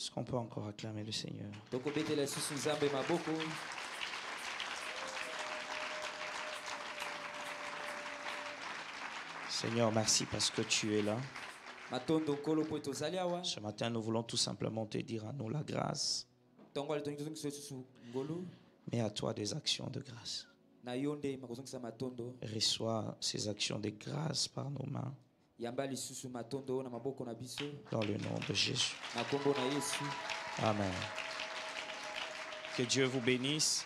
Est-ce qu'on peut encore acclamer le Seigneur? Seigneur, merci parce que tu es là. Ce matin, nous voulons tout simplement te dire à nous la grâce, mais à toi des actions de grâce. Reçois ces actions de grâce par nos mains. Dans le nom de Jésus. Amen. Que Dieu vous bénisse.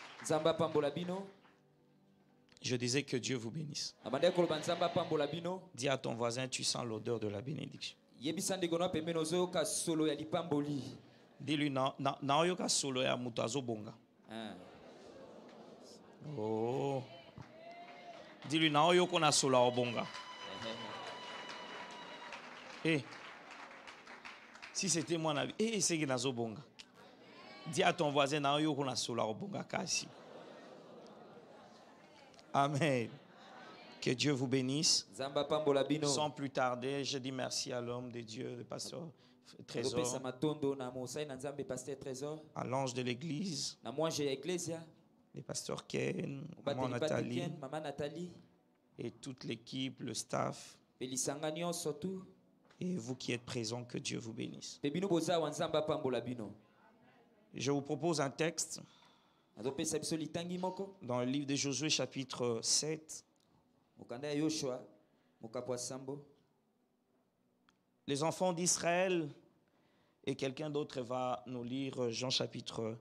Je disais que Dieu vous bénisse. Dis à ton voisin, tu sens l'odeur de la bénédiction. Dis-lui, naoyoka solo ya mutazo bonga. Oh. Dis-lui, naoyoko na solo ya bonga. Eh. Si c'était moi, c'est que nazo bonga. Dis à ton voisin, naoyoko na solo ya bonga kasi. Amen. Que Dieu vous bénisse. Sans plus tarder, je dis merci à l'homme de Dieu, le pasteur Trésor, à l'ange de l'église, le pasteur Ken, maman Nathalie, et toute l'équipe, le staff, et vous qui êtes présents, que Dieu vous bénisse. Je vous propose un texte dans le livre de Josué chapitre 7. Les enfants d'Israël, et quelqu'un d'autre va nous lire Jean chapitre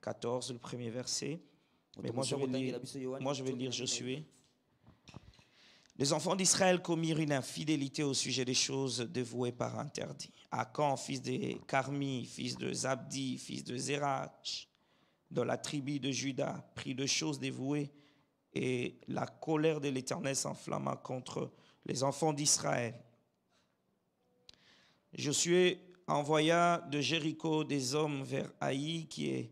14, le premier verset. Mais moi je vais lire Josué. Les enfants d'Israël commirent une infidélité au sujet des choses dévouées par interdit. Akan, fils de Carmi, fils de Zabdi, fils de Zérach, de la tribu de Juda, prit de choses dévouées, et la colère de l'Éternel s'enflamma contre les enfants d'Israël. Josué envoya de Jéricho des hommes vers Haï, qui est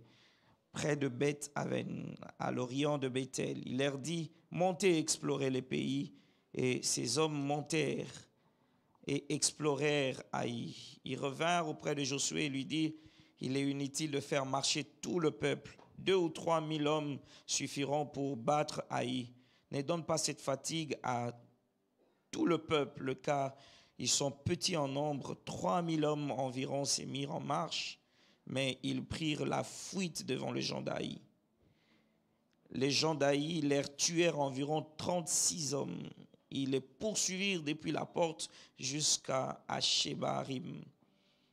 près de Beth-Aven, à l'orient de Bethel. Il leur dit, montez explorer les pays. Et ces hommes montèrent et explorèrent Haï. Ils revinrent auprès de Josué et lui dirent, il est inutile de faire marcher tout le peuple. 2 ou 3 000 hommes suffiront pour battre Haï. Ne donne pas cette fatigue à tout le peuple, car ils sont petits en nombre. 3 000 hommes environ se mirent en marche, mais ils prirent la fuite devant les gens d'Haï. Les gens d'Haï leur tuèrent environ 36 hommes. Ils les poursuivirent depuis la porte jusqu'à Shebarim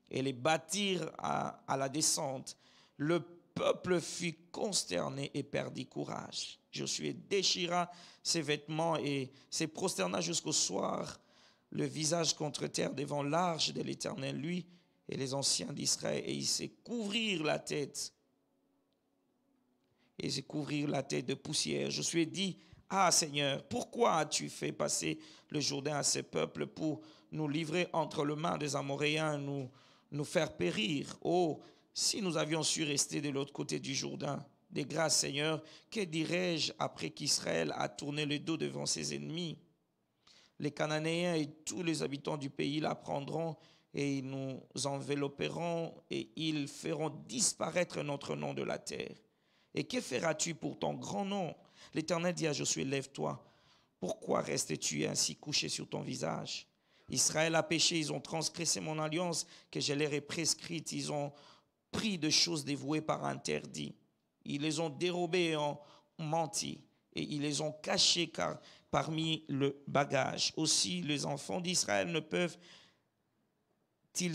et les battirent à la descente. Le peuple fut consterné et perdit courage. Josué déchira ses vêtements et se prosterna jusqu'au soir, le visage contre terre devant l'arche de l'Éternel, lui et les anciens d'Israël, et ils se couvrirent la tête. Et se couvrirent la tête de poussière. Josué dit, ah Seigneur, pourquoi as-tu fait passer le Jourdain à ce peuple pour nous livrer entre les mains des Amoréens, nous faire périr? Oh, si nous avions su rester de l'autre côté du Jourdain. De grâce, Seigneur, que dirais-je après qu'Israël a tourné le dos devant ses ennemis? Les Cananéens et tous les habitants du pays l'apprendront et ils nous envelopperont et ils feront disparaître notre nom de la terre. Et que feras-tu pour ton grand nom? L'Éternel dit à Josué, lève-toi. Pourquoi restes-tu ainsi couché sur ton visage? Israël a péché, ils ont transgressé mon alliance que je leur ai prescrite. Ils ont pris de choses dévouées par interdit. Ils les ont dérobées et ont menti. Et ils les ont cachées car parmi le bagage. Aussi, les enfants d'Israël ne peuvent-ils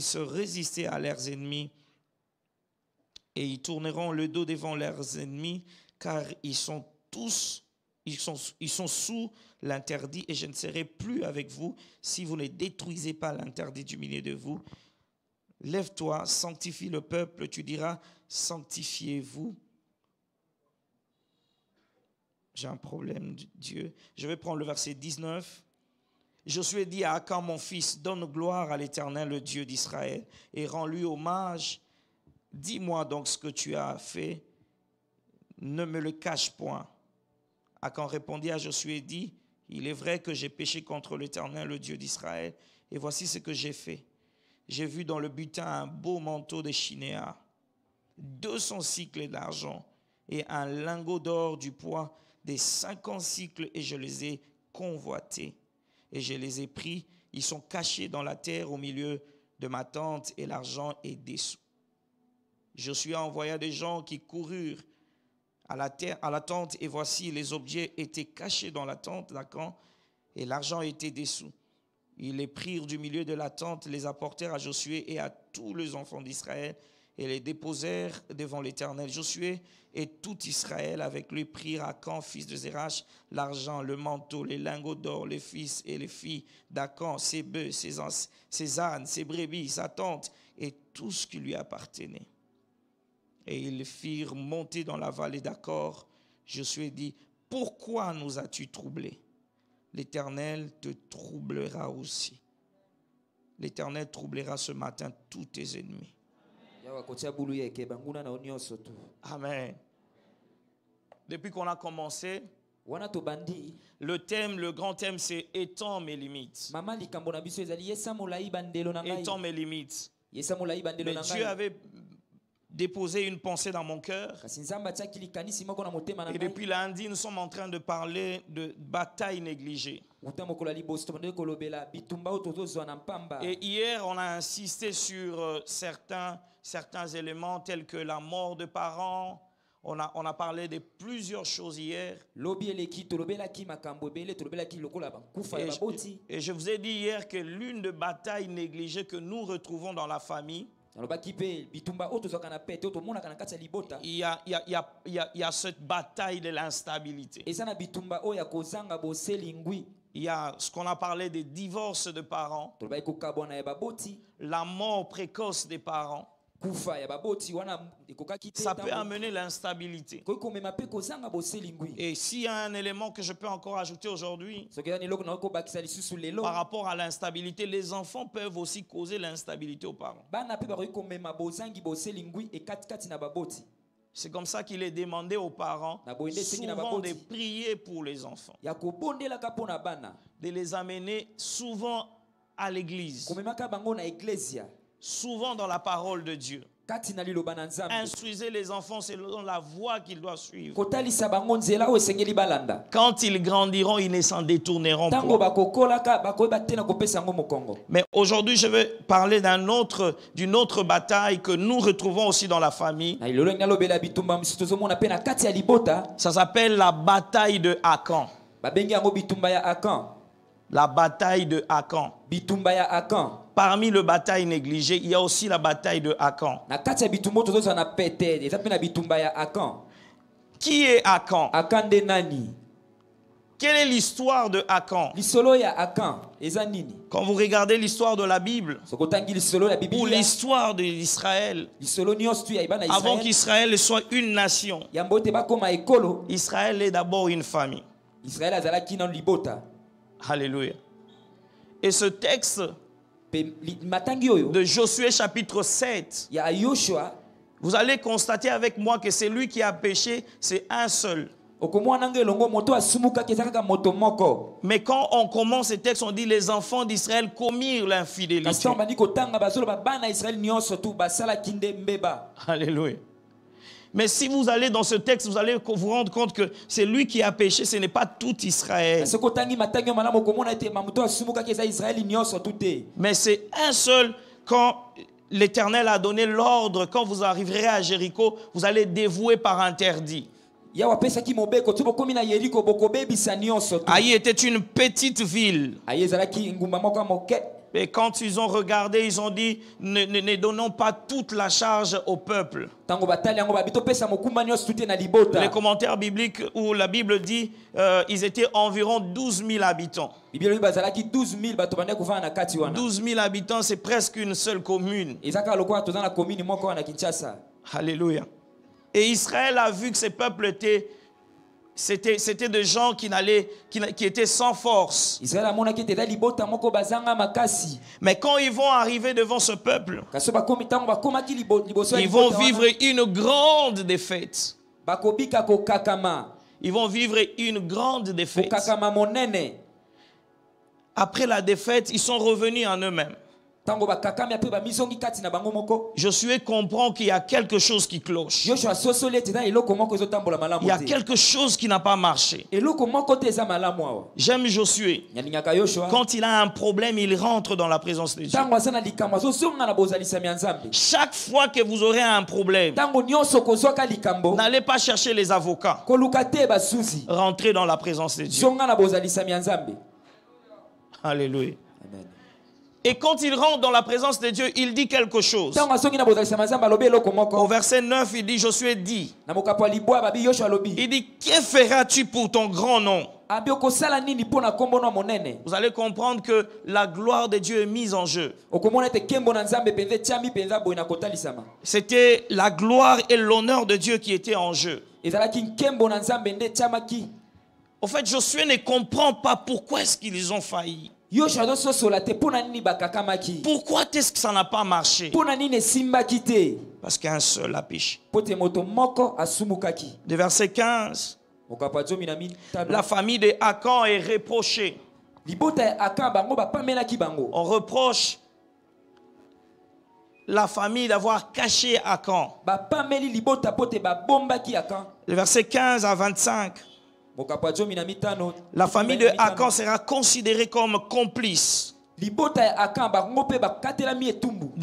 se résister à leurs ennemis? Et ils tourneront le dos devant leurs ennemis, car ils sont sous l'interdit, et je ne serai plus avec vous si vous ne détruisez pas l'interdit du milieu de vous. Lève-toi, sanctifie le peuple, tu diras, sanctifiez-vous. J'ai un problème, Dieu. Je vais prendre le verset 19. Josué dit à Akan, mon fils, donne gloire à l'Éternel, le Dieu d'Israël, et rends-lui hommage. Dis-moi donc ce que tu as fait, ne me le cache point. Akan répondit à Josué et dit, il est vrai que j'ai péché contre l'Éternel, le Dieu d'Israël, et voici ce que j'ai fait. j'ai vu dans le butin un beau manteau de chinéa, 200 cycles d'argent et un lingot d'or du poids des 50 cycles, et je les ai convoités. Et je les ai pris, ils sont cachés dans la terre au milieu de ma tente, et l'argent est dessous. Josué envoya des gens qui coururent à la tente, et voici, les objets étaient cachés dans la tente d'Akan, et l'argent était dessous. Ils les prirent du milieu de la tente, les apportèrent à Josué et à tous les enfants d'Israël, et les déposèrent devant l'Éternel. Josué et tout Israël avec lui prirent Akan, fils de Zérach, l'argent, le manteau, les lingots d'or, les fils et les filles d'Akan, ses bœufs, ses ânes, ses brebis, sa tente, et tout ce qui lui appartenait. Et ils le firent monter dans la vallée d'Accor. Josué dit, pourquoi nous as-tu troublés? L'Éternel te troublera aussi. L'Éternel troublera ce matin tous tes ennemis. Amen. Depuis qu'on a commencé, le thème, le grand thème, c'est étends mes limites. Étends mes limites. Mais Dieu avait déposé une pensée dans mon cœur. Et depuis lundi, nous sommes en train de parler de bataille négligée. Et hier, on a insisté sur certains éléments tels que la mort de parents. On a parlé de plusieurs choses hier. Et je vous ai dit hier que l'une des batailles négligées que nous retrouvons dans la famille, il y a cette bataille de l'instabilité. Il y a ce qu'on a parlé des divorces de parents, la mort précoce des parents. Ça peut amener l'instabilité. Et s'il y a un élément que je peux encore ajouter aujourd'hui par rapport à l'instabilité, les enfants peuvent aussi causer l'instabilité aux parents. C'est comme ça qu'il est demandé aux parents souvent de prier pour les enfants, de les amener souvent à l'église, souvent dans la parole de Dieu. Instruisez les enfants selon la voie qu'ils doivent suivre. Quand ils grandiront, ils ne s'en détourneront pas. Mais aujourd'hui, je vais parler d'une autre bataille que nous retrouvons aussi dans la famille. Ça s'appelle la bataille de Akan. La bataille de Akan. Parmi les batailles négligées, il y a aussi la bataille de Akan. Qui est Akan? Quelle est l'histoire de Akan? Quand vous regardez l'histoire de la Bible, ou l'histoire d'Israël, avant qu'Israël soit une nation, Israël est d'abord une famille. Alléluia. Et ce texte de Josué chapitre 7, vous allez constater avec moi que celui qui a péché, c'est un seul. Mais quand on commence ce texte, on dit les enfants d'Israël commirent l'infidélité. Alléluia. Mais si vous allez dans ce texte, vous allez vous rendre compte que c'est lui qui a péché, ce n'est pas tout Israël. Mais c'est un seul. Quand l'Éternel a donné l'ordre, quand vous arriverez à Jéricho, vous allez dévouer par interdit. Aïe était une petite ville. Et quand ils ont regardé, ils ont dit, ne donnons pas toute la charge au peuple. Les commentaires bibliques où la Bible dit, ils étaient environ 12 000 habitants. 12 000 habitants, c'est presque une seule commune. Alléluia. Et Israël a vu que ces peuples c'était des gens qui étaient sans force. Mais quand ils vont arriver devant ce peuple, ils vont vivre une grande défaite. Ils vont vivre une grande défaite. Après la défaite, ils sont revenus en eux-mêmes. Josué comprend qu'il y a quelque chose qui cloche. Il y a quelque chose qui n'a pas marché. J'aime Josué. Quand il a un problème, il rentre dans la présence de Dieu. Chaque fois que vous aurez un problème, n'allez pas chercher les avocats. Rentrez dans la présence de Dieu. Alléluia. Amen. Et quand il rentre dans la présence de Dieu, il dit quelque chose. Au verset 9, il dit, Josué dit, il dit, que feras-tu pour ton grand nom? Vous allez comprendre que la gloire de Dieu est mise en jeu. C'était la gloire et l'honneur de Dieu qui étaient en jeu. En fait, Josué ne comprend pas pourquoi est-ce qu'ils ont failli. Pourquoi est-ce que ça n'a pas marché? Parce qu'un seul a péché. De verset 15, la famille de Akan est reprochée. On reproche la famille d'avoir caché Akan. De verset 15 à 25. La famille de Akan sera considérée comme complice de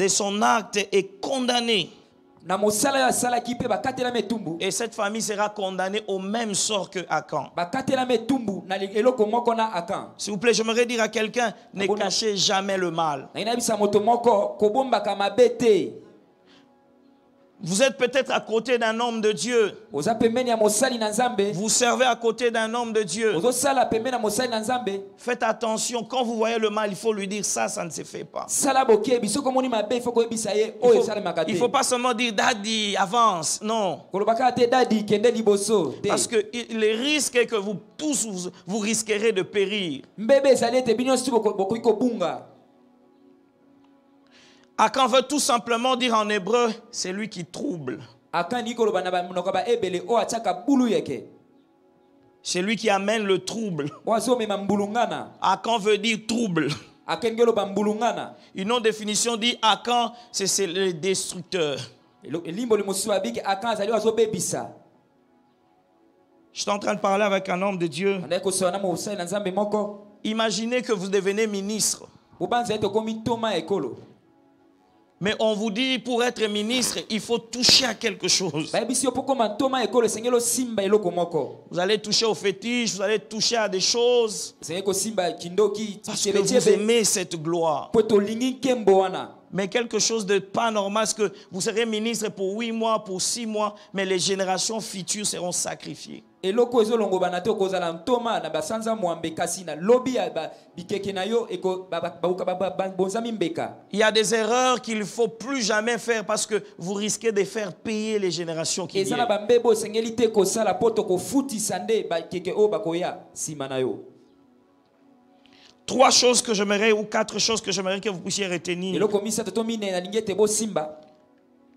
son acte et condamnée. Et cette famille sera condamnée au même sort que Akan. S'il vous plaît, j'aimerais dire à quelqu'un, ne cachez jamais le mal. Vous êtes peut-être à côté d'un homme de Dieu. Vous servez à côté d'un homme de Dieu. Faites attention, quand vous voyez le mal, il faut lui dire ça, ça ne se fait pas. Il ne faut pas seulement dire daddy, avance. Non. Parce que le risque est que vous tous, vous risquerez de périr. Akan veut tout simplement dire en hébreu, c'est lui qui trouble. C'est lui qui amène le trouble. Akan veut dire trouble. Une autre définition dit Akan, c'est le destructeur. Je suis en train de parler avec un homme de Dieu. Imaginez que vous devenez ministre. Mais on vous dit, pour être ministre, il faut toucher à quelque chose. Vous allez toucher aux fétiches, vous allez toucher à des choses. Parce que vous aimez cette gloire. Mais quelque chose de pas normal, c'est que vous serez ministre pour 8 mois, pour 6 mois, mais les générations futures seront sacrifiées. Il y a des erreurs qu'il ne faut plus jamais faire parce que vous risquez de faire payer les générations qui viennent. 3 choses que j'aimerais, ou 4 choses que j'aimerais que vous puissiez retenir.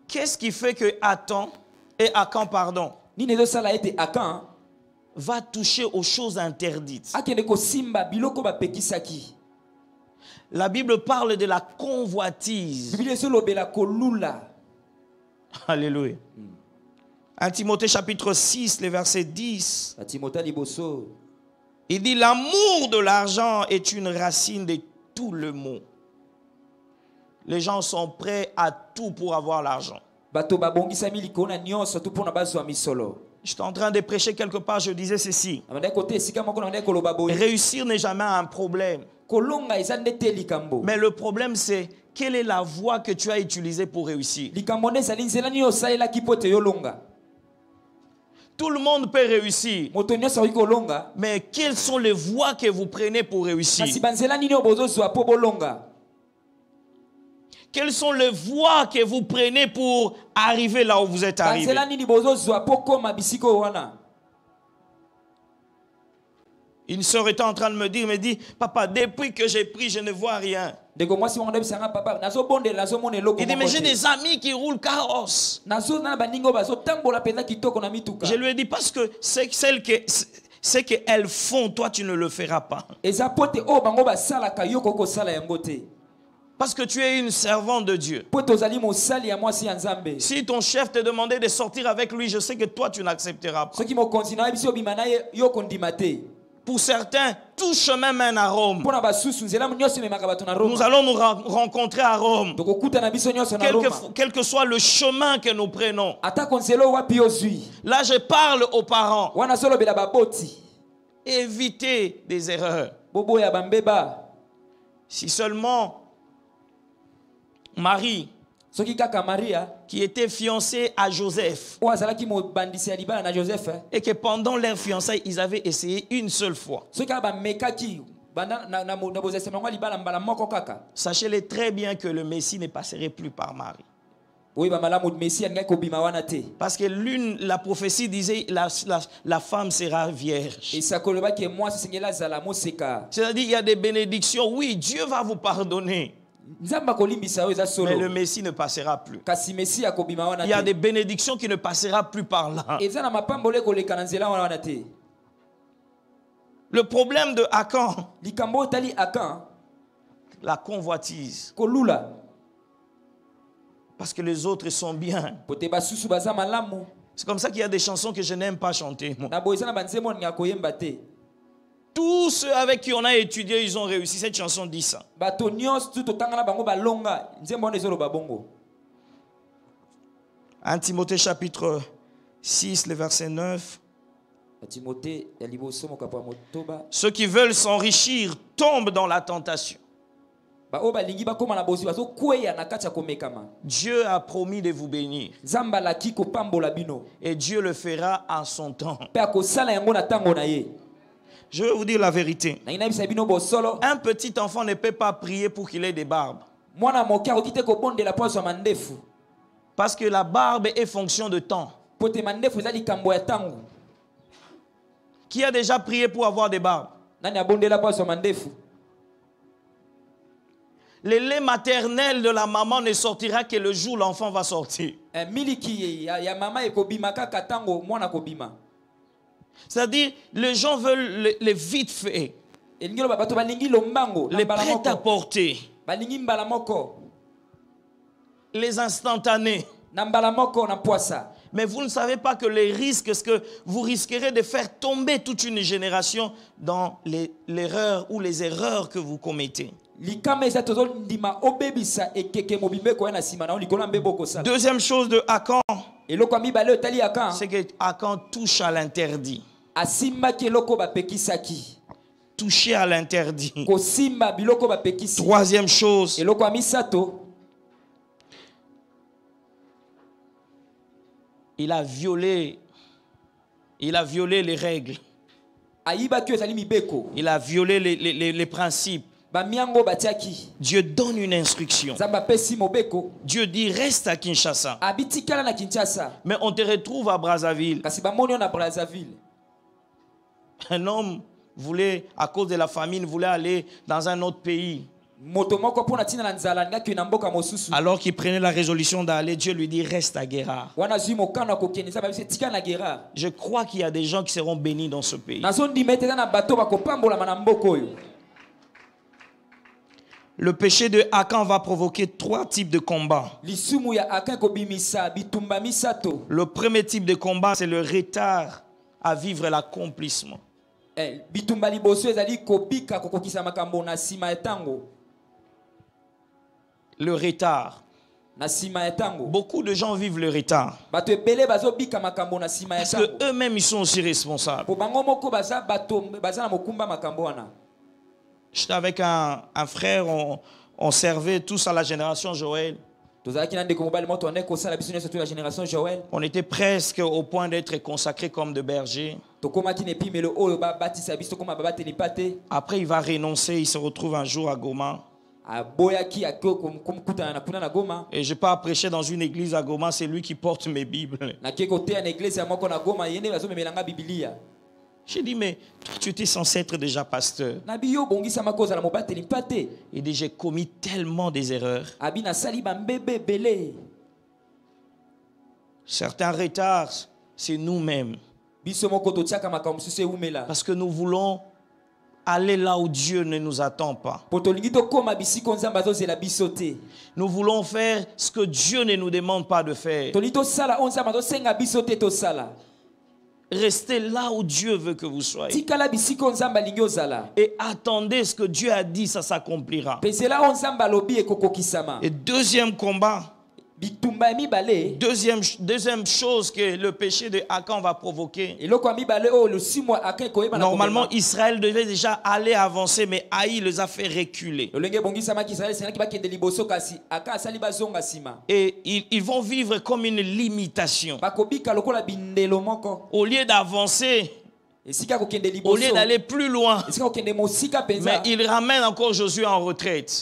Qu'est-ce qui fait que Akan, va toucher aux choses interdites? La Bible parle de la convoitise. Alléluia. 1 Timothée chapitre 6, le verset 10. Il dit, l'amour de l'argent est une racine de tout le mot. Les gens sont prêts à tout pour avoir l'argent. J'étais en train de prêcher quelque part, je disais ceci. Réussir n'est jamais un problème. Mais le problème c'est, quelle est la voie que tu as utilisée pour réussir? Tout le monde peut réussir. Mais quelles sont les voies que vous prenez pour réussir? Quelles sont les voies que vous prenez pour arriver là où vous êtes arrivé? Une sœur était en train de me dire, papa, depuis que j'ai pris, je ne vois rien. Il dit, mais j'ai des amis qui roulent carrosse. Je lui ai dit, parce que ce qu'elles font, toi tu ne le feras pas. Parce que tu es une servante de Dieu. Si ton chef te demandait de sortir avec lui, je sais que toi tu n'accepteras pas. Pour certains, tout chemin mène à Rome. Nous allons nous rencontrer à Rome. Quel que soit le chemin que nous prenons. Là, je parle aux parents. Évitez des erreurs. Si seulement Marie, qui était fiancée à Joseph, et que pendant leur fiançailles, ils avaient essayé une seule fois. Sachez-le très bien que le Messie ne passerait plus par Marie. Parce que la prophétie disait la femme sera vierge. C'est-à-dire il y a des bénédictions. Oui, Dieu va vous pardonner. Mais le Messie ne passera plus. Il y a des bénédictions qui ne passera plus par là. Le problème de Akan, la convoitise. Parce que les autres sont bien. C'est comme ça qu'il y a des chansons que je n'aime pas chanter. Tous ceux avec qui on a étudié, ils ont réussi. Cette chanson dit ça. 1 Timothée chapitre 6, le verset 9. Ceux qui veulent s'enrichir tombent dans la tentation. Dieu a promis de vous bénir. Et Dieu le fera en son temps. Je vais vous dire la vérité. Un petit enfant ne peut pas prier pour qu'il ait des barbes. Parce que la barbe est fonction de temps. Qui a déjà prié pour avoir des barbes? Le lait maternel de la maman ne sortira que le jour où l'enfant va sortir. C'est-à-dire, les gens veulent les vite fait, les prêts à porter, les instantanés. Mais vous ne savez pas que les risques, ce que vous risquerez de faire tomber toute une génération dans l'erreur ou les erreurs que vous commettez. Deuxième chose de Akan, c'est que Akan touche à l'interdit. Toucher à l'interdit. Troisième chose, il a violé les règles. Il a violé les principes. Dieu donne une instruction. Dieu dit reste à Kinshasa. Mais on te retrouve à Brazzaville. Un homme voulait, à cause de la famine, voulait aller dans un autre pays. Alors qu'il prenait la résolution d'aller, Dieu lui dit reste à Guérard. Je crois qu'il y a des gens qui seront bénis dans ce pays. Le péché de Akan va provoquer 3 types de combats. Le premier type de combat, c'est le retard à vivre l'accomplissement. Le retard. Beaucoup de gens vivent le retard. Parce qu'eux-mêmes, ils sont aussi responsables. J'étais avec un frère, on servait tous à la génération Joël. On était presque au point d'être consacrés comme de bergers. Après, il va renoncer, il se retrouve un jour à Goma. Et je pars prêcher dans une église à Goma, c'est lui qui porte mes Bibles. J'ai dit, mais tu étais censé être déjà pasteur. Il dit, j'ai commis tellement des erreurs. Certains retards, c'est nous-mêmes. Parce que nous voulons aller là où Dieu ne nous attend pas. Nous voulons faire ce que Dieu ne nous demande pas de faire. Restez là où Dieu veut que vous soyez. Et attendez ce que Dieu a dit, ça s'accomplira. Et deuxième combat. Deuxième chose que le péché de Akan va provoquer. Normalement, Israël devait déjà aller avancer, mais Haï les a fait reculer. Et ils vont vivre comme une limitation. Au lieu d'avancer, au lieu d'aller plus loin, mais il ramène encore Josué en retraite.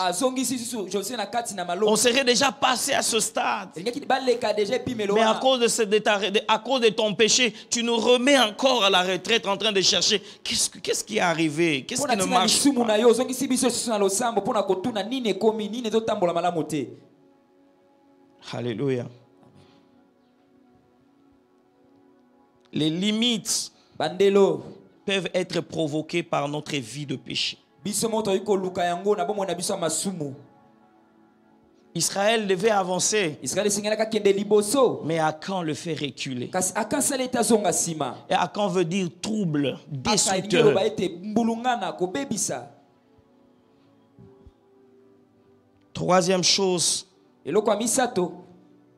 On serait déjà passé à ce stade. Mais à cause de ton péché, tu nous remets encore à la retraite en train de chercher qu'est-ce qui est arrivé, qu'est-ce qui ne marche pas. Alléluia. Les limites peuvent être provoquées par notre vie de péché. Israël devait avancer, mais Akan le fait reculer. Et Akan veut dire trouble, destructeur. Troisième chose,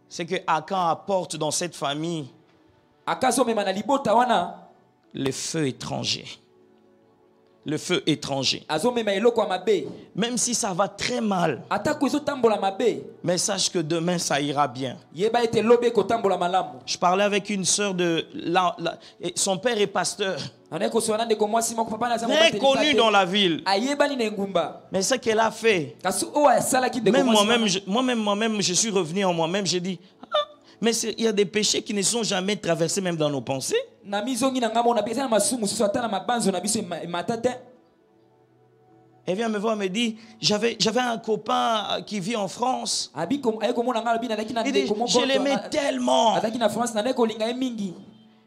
c'est que Akan apporte dans cette famille le feu étranger. Le feu étranger. Même si ça va très mal, mais sache que demain ça ira bien. Je parlais avec une sœur son père est pasteur, très connu dans la ville. Mais ce qu'elle a fait, même moi-même, je suis revenu en moi-même, j'ai dit, mais il y a des péchés qui ne sont jamais traversés même dans nos pensées. Elle vient me voir et me dit, j'avais un copain qui vit en France. Il dit, je l'aimais tellement.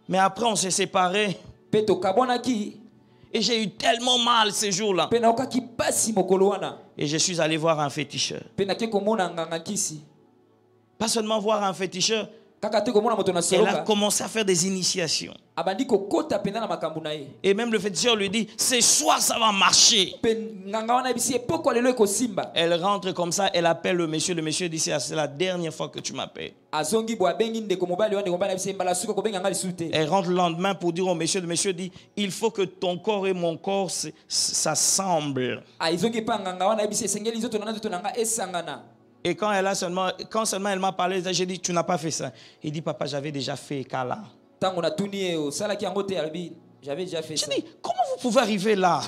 Mais après on s'est séparés. Et j'ai eu tellement mal ces jours-là. Et je suis allé voir un féticheur. Pas seulement voir un féticheur, elle a commencé à faire des initiations. Et même le féticheur lui dit, ce soir ça va marcher. Elle rentre comme ça, elle appelle le monsieur dit, c'est la dernière fois que tu m'appelles. Elle rentre le lendemain pour dire au monsieur, le monsieur dit, il faut que ton corps et mon corps s'assemblent. Et quand seulement elle m'a parlé, j'ai dit, tu n'as pas fait ça. Il dit, papa, j'avais déjà fait Kala. J'avais déjà fait ça. J'ai dit, comment vous pouvez arriver là?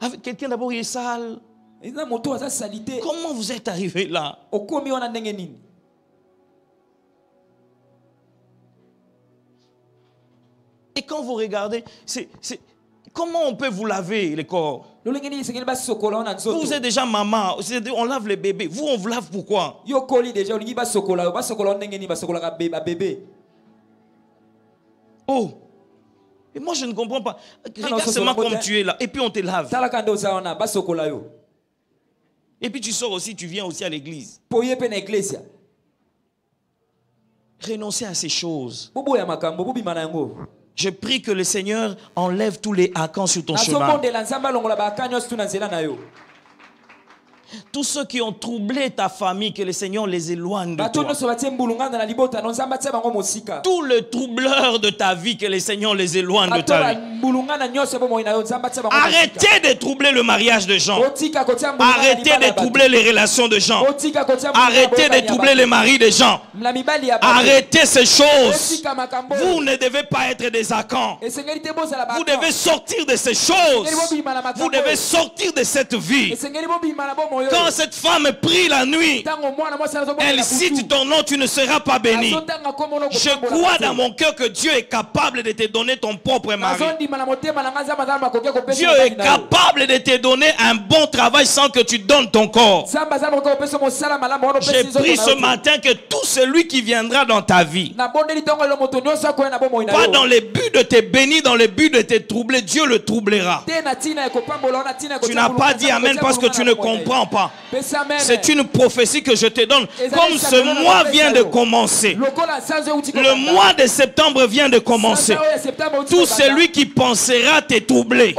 Avec quelqu'un d'abord, il est sale. Comment vous êtes arrivé là? Et quand vous regardez, comment on peut vous laver les corps? Vous êtes déjà maman, on lave les bébés. Vous, on vous lave pourquoi? Oh, et moi je ne comprends pas. Regarde seulement comme tu es là, et puis on te lave. Et puis tu sors aussi, tu viens aussi à l'église. Renoncez à ces choses. Je prie que le Seigneur enlève tous les Akans sur ton chemin. Tous ceux qui ont troublé ta famille, que le Seigneur les éloigne de toi. Tous les troubleurs de ta vie, que le Seigneur les éloigne de ta vie. Arrêtez de troubler le mariage de gens. Arrêtez de troubler les relations de gens. Arrêtez de troubler les maris de gens. Arrêtez ces choses. Vous ne devez pas être des Akans. Vous devez sortir de ces choses. Vous devez sortir de cette vie. Quand cette femme prie la nuit, elle cite ton nom, tu ne seras pas béni. Je crois dans mon cœur que Dieu est capable de te donner ton propre mari. Dieu est capable de te donner un bon travail sans que tu donnes ton corps. J'ai pris ce matin que tout celui qui viendra dans ta vie, pas dans le but de te bénir, dans le but de te troubler, Dieu le troublera. Tu n'as pas dit amen parce que tu ne comprends pas. C'est une prophétie que je te donne. Comme ce mois vient de commencer, le mois de septembre vient de commencer, tout celui qui pensera te troubler,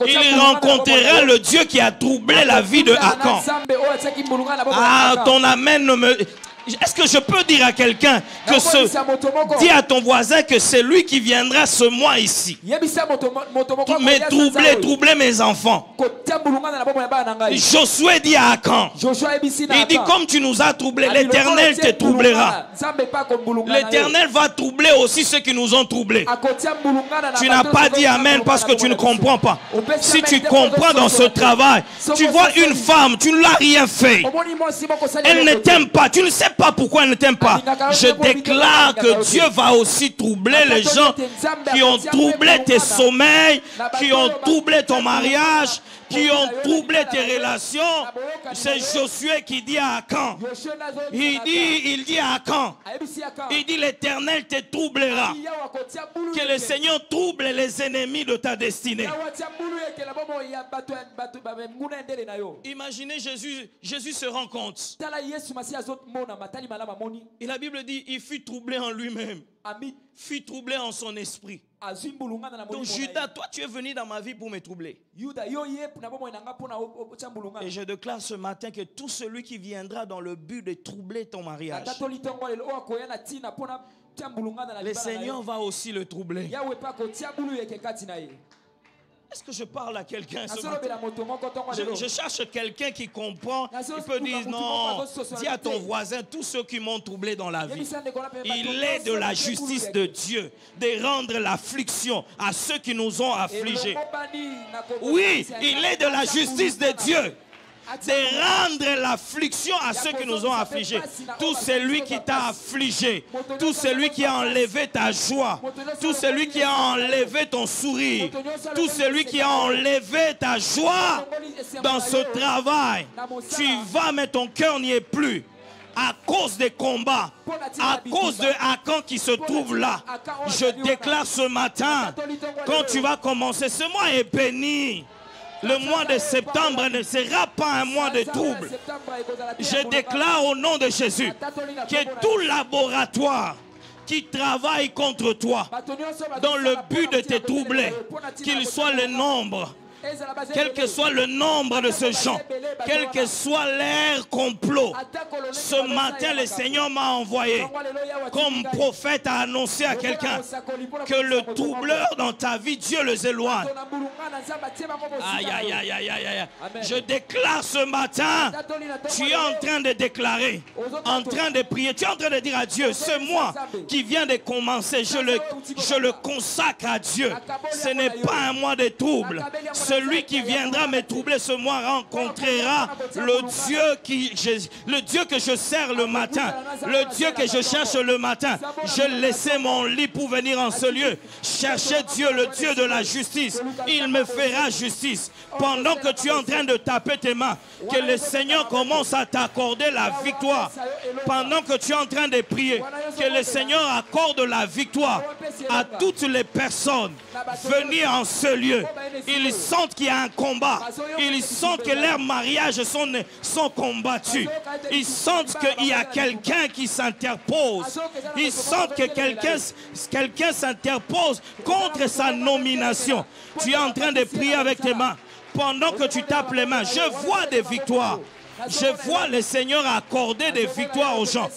il rencontrera le Dieu qui a troublé la vie de Akan. Ah, ton amen ne me... Est-ce que je peux dire à quelqu'un que dis à ton voisin que c'est lui qui viendra ce mois ici, mais troubler mes enfants. Josué dit à Akan, il dit comme tu nous as troublés, l'Éternel te troublera. L'Éternel va troubler aussi ceux qui nous ont troublés. Tu n'as pas dit amen parce que tu ne comprends pas. Si tu comprends dans ce travail, tu vois une femme, tu ne l'as rien fait, elle ne t'aime pas, tu ne sais pas pourquoi elle ne t'aime pas. Je déclare que Dieu va aussi troubler les gens qui ont troublé tes sommeils, qui ont troublé ton mariage, qui ont troublé tes relations. C'est Josué qui dit à Akan, il dit à Akan, il dit l'Éternel te troublera. Que le Seigneur trouble les ennemis de ta destinée. Imaginez Jésus se rend compte. Et la Bible dit, il fut troublé en lui-même, fut troublé en son esprit. Donc Judas, toi tu es venu dans ma vie pour me troubler. Et je déclare ce matin que tout celui qui viendra dans le but de troubler ton mariage, le Seigneur va aussi le troubler. Est-ce que je parle à quelqu'un ce matin? Je cherche quelqu'un qui comprend. Il peut dire non. Dis à ton voisin, tous ceux qui m'ont troublé dans la vie, il est de la justice de Dieu de rendre l'affliction à ceux qui nous ont affligés. Oui, il est de la justice de Dieu de rendre l'affliction à ceux qui nous ont affligés. Tout celui qui t'a affligé, tout celui qui a enlevé ta joie, tout celui qui a enlevé ton sourire, tout celui qui a enlevé ta joie dans ce travail, tu vas mais ton cœur n'y est plus. À cause des combats, à cause de Akan qui se trouve là, je déclare ce matin, quand tu vas commencer, ce mois est béni. Le mois de septembre ne sera pas un mois de trouble. Je déclare au nom de Jésus que tout laboratoire qui travaille contre toi dans le but de te troubler, qu'il soit le nombre, quel que soit le nombre de ce genre, quel que soit l'air complot, ce matin le Seigneur m'a envoyé comme prophète à annoncer à quelqu'un que le troubleur dans ta vie, Dieu les éloigne. Aïe, aïe, aïe, aïe, aïe, aïe. Je déclare ce matin, tu es en train de déclarer, en train de prier, tu es en train de dire à Dieu, ce mois qui vient de commencer, je le consacre à Dieu. Ce n'est pas un mois de trouble. Celui qui viendra me troubler ce mois rencontrera le Dieu que je sers le matin, le Dieu que je cherche le matin. Je laissais mon lit pour venir en ce lieu, chercher Dieu, le Dieu de la justice. Il me fera justice. Pendant que tu es en train de taper tes mains, que le Seigneur commence à t'accorder la victoire. Pendant que tu es en train de prier, que le Seigneur accorde la victoire à toutes les personnes venues en ce lieu. Ils sentent qu'il y a un combat. Ils sentent que leurs mariages sont combattus. Ils sentent qu'il y a quelqu'un qui s'interpose. Ils sentent que quelqu'un s'interpose contre sa nomination. Tu es en train de prier avec tes mains. Pendant que tu tapes les mains, je vois des victoires. Je vois le Seigneur accorder des victoires aux gens.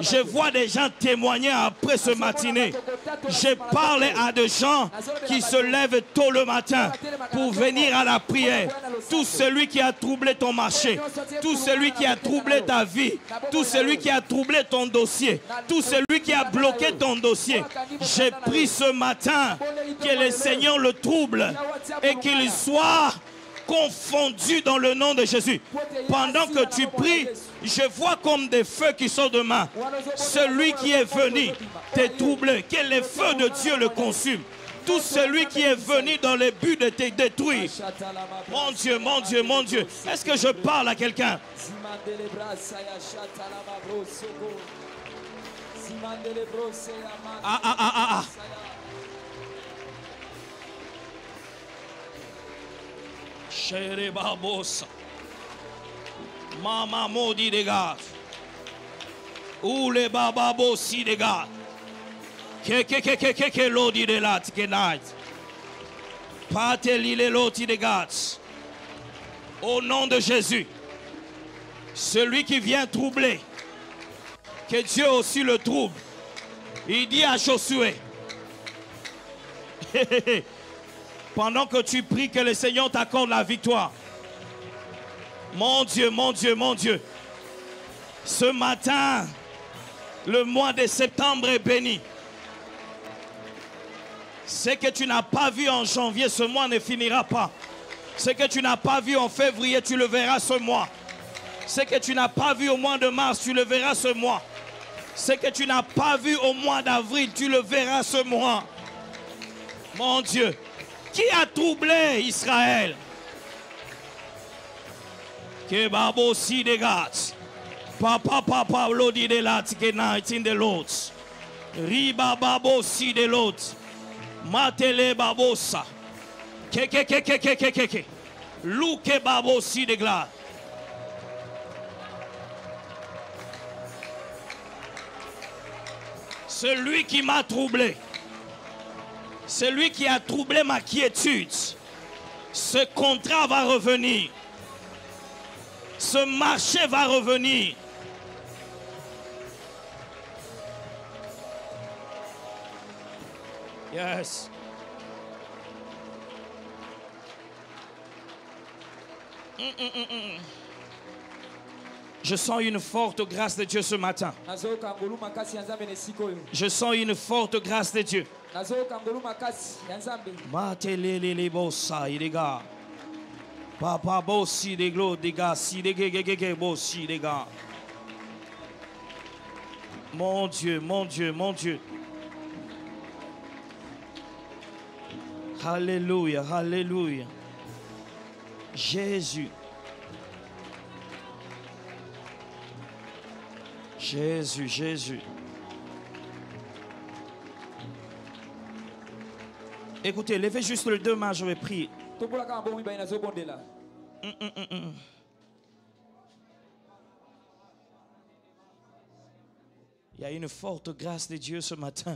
Je vois des gens témoigner après ce matinée. Je parle à des gens qui se lèvent tôt le matin pour venir à la prière. Tout celui qui a troublé ton marché, tout celui qui a troublé ta vie, tout celui qui a troublé ton dossier, tout celui qui a bloqué ton dossier, j'ai pris ce matin que le Seigneur le trouble et qu'il soit confondus dans le nom de Jésus. Pendant que tu pries, je vois comme des feux qui sont de main. Celui qui est venu t'est troublé, que les feux de Dieu le consument. Tout celui qui est venu dans le but de te détruire. Mon Dieu, mon Dieu, mon Dieu. Est-ce que je parle à quelqu'un? Ah. Chéri Babosa. Mama Modi de gars. Ou les bababo si de gars. Que l'odi de la tonight. Pate l'île l'oti de gars. Au nom de Jésus. Celui qui vient troubler. Que Dieu aussi le trouble. Il dit à Josué. Pendant que tu pries que le Seigneur t'accorde la victoire. Mon Dieu, mon Dieu, mon Dieu. Ce matin, le mois de septembre est béni. Ce que tu n'as pas vu en janvier, ce mois ne finira pas. Ce que tu n'as pas vu en février, tu le verras ce mois. Ce que tu n'as pas vu au mois de mars, tu le verras ce mois. Ce que tu n'as pas vu au mois d'avril, tu le verras ce mois. Mon Dieu. Qui a troublé Israël? Que babo si de gats. Papa lodi de lat que night in the Lords. Riba babo si de lot. Matele babosa. Ke. Luke babo si de glad. Celui qui m'a troublé. Celui qui a troublé ma quiétude, ce contrat va revenir. Ce marché va revenir. Yes. Je sens une forte grâce de Dieu ce matin. Je sens une forte grâce de Dieu. Papa bossi de glo de gars si de gege bossi de gars. Mon Dieu, mon Dieu, mon Dieu. Alléluia, alléluia. Jésus. Jésus, Jésus. Écoutez, levez juste les deux mains, je vais prier. Il y a une forte grâce de Dieu ce matin.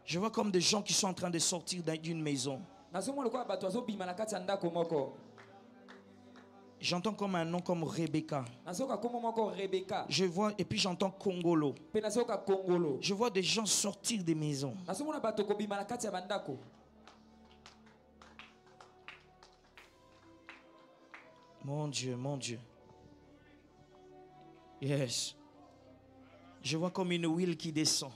Je vois comme des gens qui sont en train de sortir d'une maison. J'entends comme un nom comme Rebecca. Je vois et puis j'entends Congolo. Je vois des gens sortir des maisons. Mon Dieu, mon Dieu. Yes. Je vois comme une huile qui descend.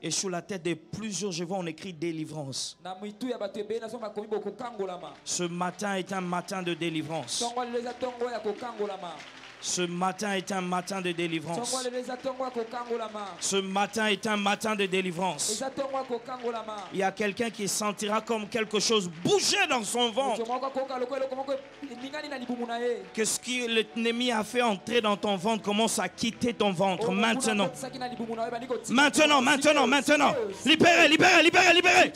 Et sur la tête de plusieurs, je vois on écrit délivrance. Ce matin est un matin de délivrance. Ce matin est un matin de délivrance. Ce matin est un matin de délivrance. Il y a quelqu'un qui sentira comme quelque chose bouger dans son ventre. Que ce que l'ennemi a fait entrer dans ton ventre commence à quitter ton ventre maintenant. Maintenant. Libérez. Libérez.